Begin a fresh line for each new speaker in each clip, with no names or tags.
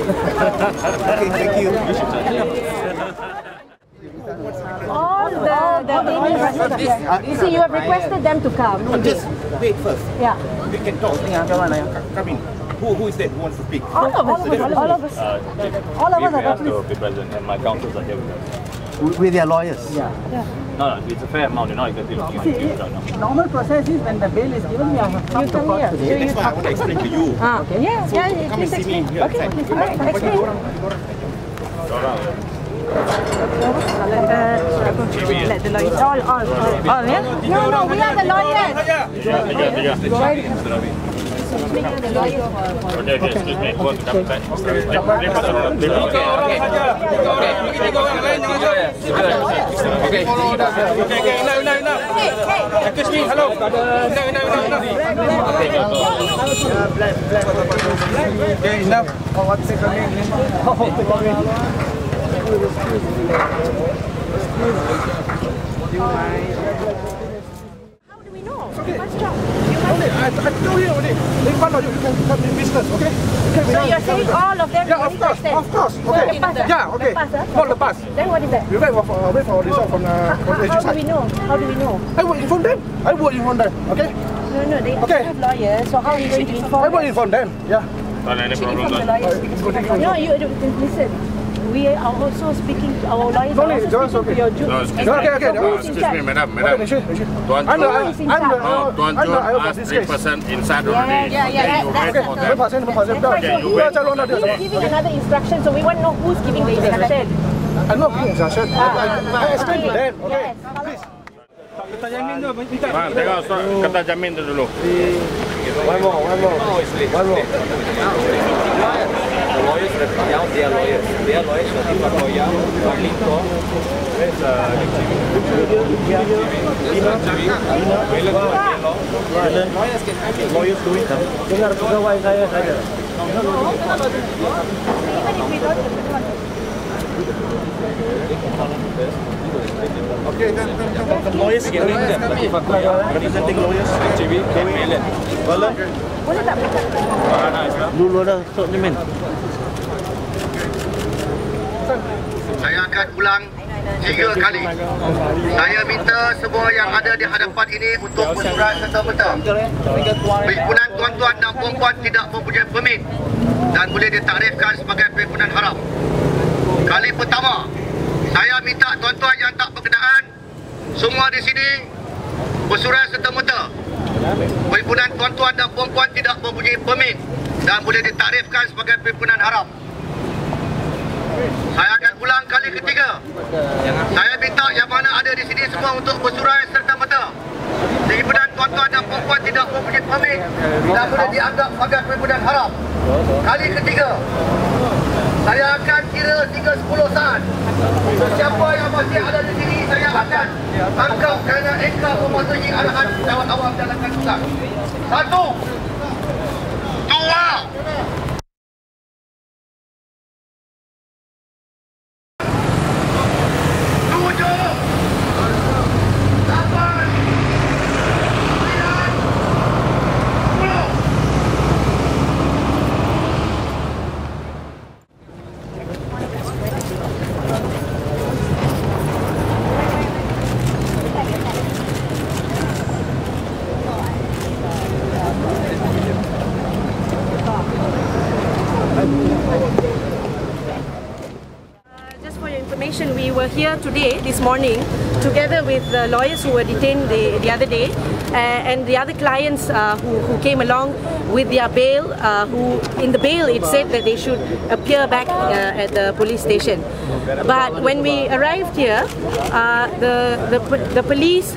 Okay, thank you.
All the you see, you have requested them to come.
No, just wait first.
Yeah.
We can talk. Come in. Who is that who wants to speak?
All of us. All of us. All of us are
have to be present, and my counsels are here with us.
With their lawyers?
Yeah.
No, it's a fair amount. You're not exactly looking at it right now.
Normal process is when the bail is given, we have come to court today.
That's why I want to explain to you.
Okay. Yeah.
Come and see me here.
Okay. All right. Explain. Let the lawyers. All. Yeah. No. We are the lawyers.
Okay, excuse me. Go to come back.
Excuse me, hello. Okay, enough.
How do we know?
Okay.
What's job?
I told you already. In front of you, you can come in business, okay?
So you're saying all of them?
Yeah, of course. Okay. Yeah, okay. Not the pass.
Then what is that?
We wait for result from the
How do we know? How do we know?
I will inform them. Okay?
No, they have lawyers. So how are you going to inform?
I will inform them. Yeah.
Any problem?
No, you listen. We are also speaking to our lawyers.
No, it's okay. Okay.
Excuse me, madam. Tuan Joe asked 3% inside already.
He's giving another instruction, so we want to know who's giving the instruction.
I'm not giving instruction. I explain to them. Okay. Please.
Bang, tengok kata jamin tu dulu.
One more. The lawyers now they are lawyers. They are lawyers working for Koyam, Linko. Where's lawyers doing them. Dengar pegawai saya saja.
Okay,
The lawyers doing them. Representing lawyers, doing it.
Boleh tak?
Dulu dah sok jamin.
Saya akan ulang 3 kali. Saya minta semua yang ada di hadapan ini untuk bersurat serta-merta. Perhimpunan tuan-tuan dan puan-puan tidak mempunyai permit dan boleh ditakrifkan sebagai perhimpunan haram. Kali pertama, saya minta tuan-tuan yang tak berkenaan semua di sini bersurat serta-merta. Perhimpunan tuan-tuan dan puan-puan tidak mempunyai permit dan boleh ditakrifkan sebagai perhimpunan haram. Saya akan ulang kali ketiga. Saya minta yang mana ada di sini semua untuk bersurai serta-merta. Perhimpunan tuan-tuan dan puan-puan tidak mempunyai permit dan boleh dianggap sebagai perhimpunan haram. Kali ketiga, saya akan kira 3-10 saat. Sesiapa yang masih ada di sini, saya akan tangkap kerana engkau mematuhi arahan jawab awam jalankan tugas. 1, 2,
we were here today, this morning, together with the lawyers who were detained the other day and the other clients who came along with their bail, who in the bail it said that they should appear back at the police station. But when we arrived here, the police,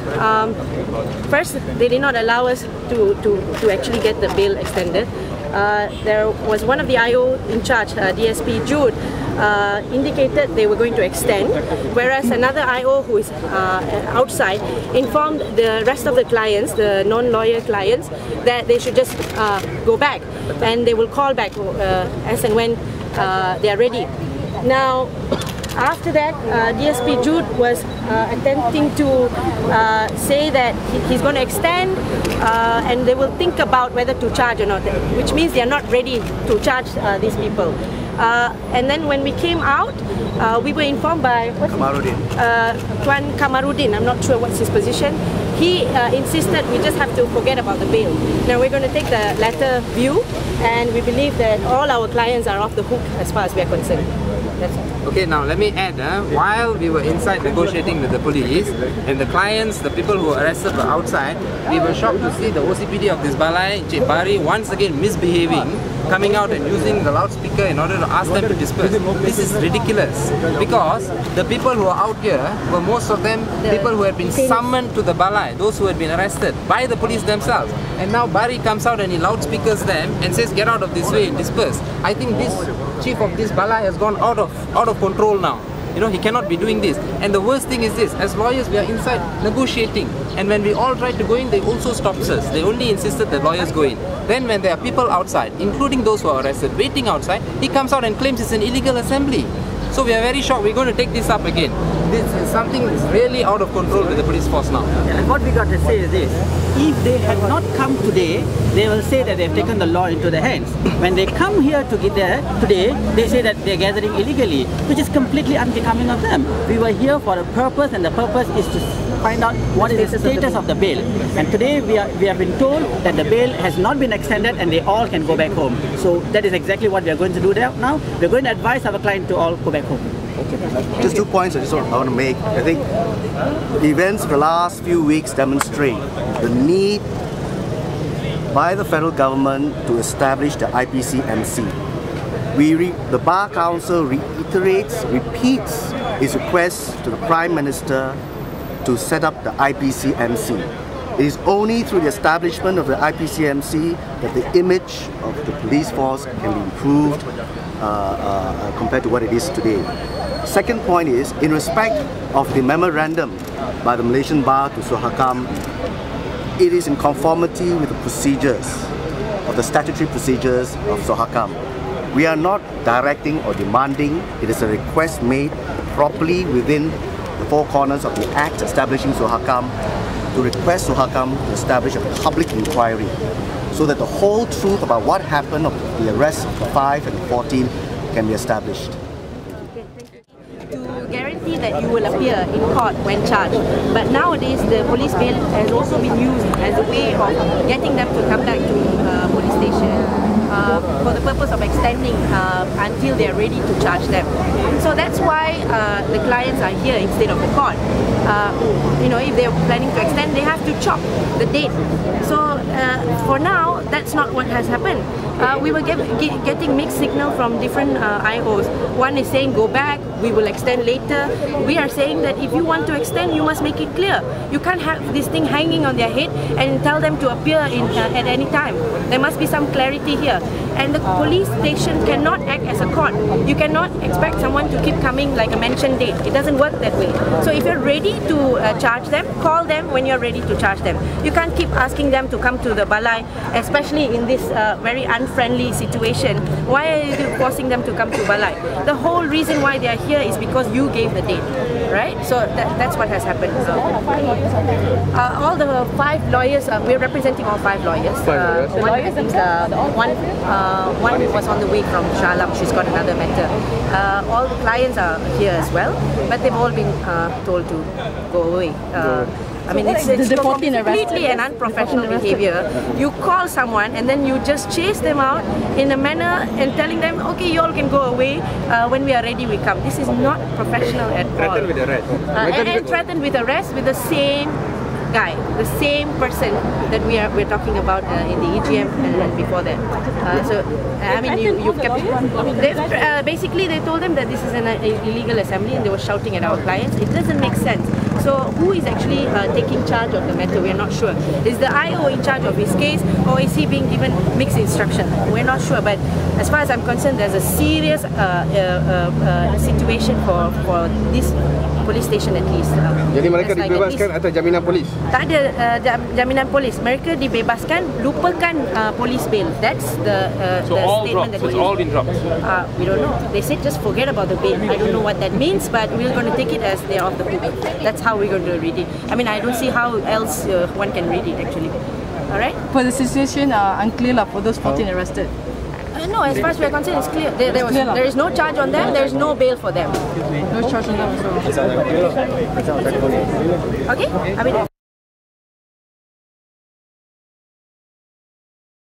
first they did not allow us to actually get the bail extended. There was one of the IO in charge, DSP Jude, indicated they were going to extend, whereas another IO who is outside informed the rest of the clients, the non-lawyer clients, that they should just go back and they will call back as and when they are ready. Now, after that, DSP Jude was attempting to say that he's going to extend and they will think about whether to charge or not, which means they are not ready to charge these people. And then when we came out, we were informed by Tuan Kamarudin. I'm not sure what's his position. He insisted we just have to forget about the bail. Now we're going to take the latter view, and we believe that all our clients are off the hook as far as we are concerned. That's all.
Okay, now let me add, while we were inside negotiating with the police, and the clients, the people who were arrested were outside, we were shocked to see the OCPD of this balai, Encik Bari, once again misbehaving, coming out and using the loudspeaker in order to ask them to disperse. This is ridiculous, because the people who are out here were most of them people who had been summoned to the balai, those who had been arrested by the police themselves. And now Bari comes out and he loudspeakers them and says, get out of this way and disperse. I think this chief of this balai has gone out of control now. You know, he cannot be doing this. And the worst thing is this, as lawyers we are inside negotiating, and when we all tried to go in, they also stopped us. They only insisted that lawyers go in. Then when there are people outside, including those who are arrested, waiting outside, he comes out and claims it's an illegal assembly. So we are very shocked. We're going to take this up again. This is something that's really out of control with the police force now.
And what we got to say is this: if they had not come today, they will say that they've taken the law into their hands. When they come here today, they say that they're gathering illegally, which is completely unbecoming of them. We were here for a purpose, and the purpose is to find out what is the status of the bail. And today we have been told that the bail has not been extended and they all can go back home. So that is exactly what we are going to do now. We're going to advise our client to all go back home.
Just 2 points I want to make. I think the events of the last few weeks demonstrate the need by the federal government to establish the IPC-MC. The Bar Council repeats its request to the Prime Minister to set up the IPC-MC. It is only through the establishment of the IPC-MC that the image of the police force can be improved compared to what it is today. Second point is, in respect of the memorandum by the Malaysian Bar to Sohakam, it is in conformity with the procedures, of the statutory procedures of Sohakam. We are not directing or demanding. It is a request made properly within the 4 corners of the Act establishing Sohakam, to request Sohakam to establish a public inquiry so that the whole truth about what happened of the arrest of the 5 and the 14 can be established.
To guarantee that you will appear in court when charged. But nowadays the police bail has also been used as a way of getting them to come back to police station for the purpose of extending until they are ready to charge them. So that's why the clients are here instead of the court. You know, if they are planning to extend, they have to chop the date. So for now, that's not what has happened. We were getting mixed signal from different IOs. One is saying go back, we will extend later. We are saying that if you want to extend, you must make it clear. You can't have this thing hanging on their head and tell them to appear at any time. There must be some clarity here. And the police station cannot act as a court. You cannot expect someone to keep coming like a mentioned date. It doesn't work that way. So if you're ready to charge them, call them when you're ready to charge them. You can't keep asking them to come to the balai, especially in this very unfriendly situation. Why are you forcing them to come to balai? The whole reason why they are here is because you gave the date, right? So that's what has happened. All the 5 lawyers, we're representing all 5 lawyers. One was on the way from Shah Alam, she's got another matter. All the clients are here as well, but they've all been told to go away. I mean, it's completely an unprofessional behavior. You call someone and then you just chase them out in a manner and telling them, okay, you all can go away, when we are ready we come. This is not professional at all. Threatened with arrest. And threatened with arrest with the same guy, the same person that we're talking about in the EGM and before that. So I mean, you've kept it. Basically, they told them that this is an illegal assembly, and they were shouting at our clients. It doesn't make sense. So who is actually taking charge of the matter? We're not sure. Is the IO in charge of his case, or is he being given mixed instruction? We're not sure. But as far as I'm concerned, there's a serious situation for this police station at least.
Jadi mereka dibebaskan atas jaminan polis?
Tak ada jaminan polis. Mereka dibebaskan, lupakan police bail. That's the statement that
it's all been dropped.
We don't know. They said just forget about the bail. I don't know what that means, but we're going to take it as they're off the hook. That's how we're going to read it. I mean, I don't see how else one can read it actually. Alright?
For the situation, unclear for those 14 arrested.
No, as far as we are concerned, it's clear. There is no charge on them, there is no bail for them.
No charge on them.
Okay? I mean,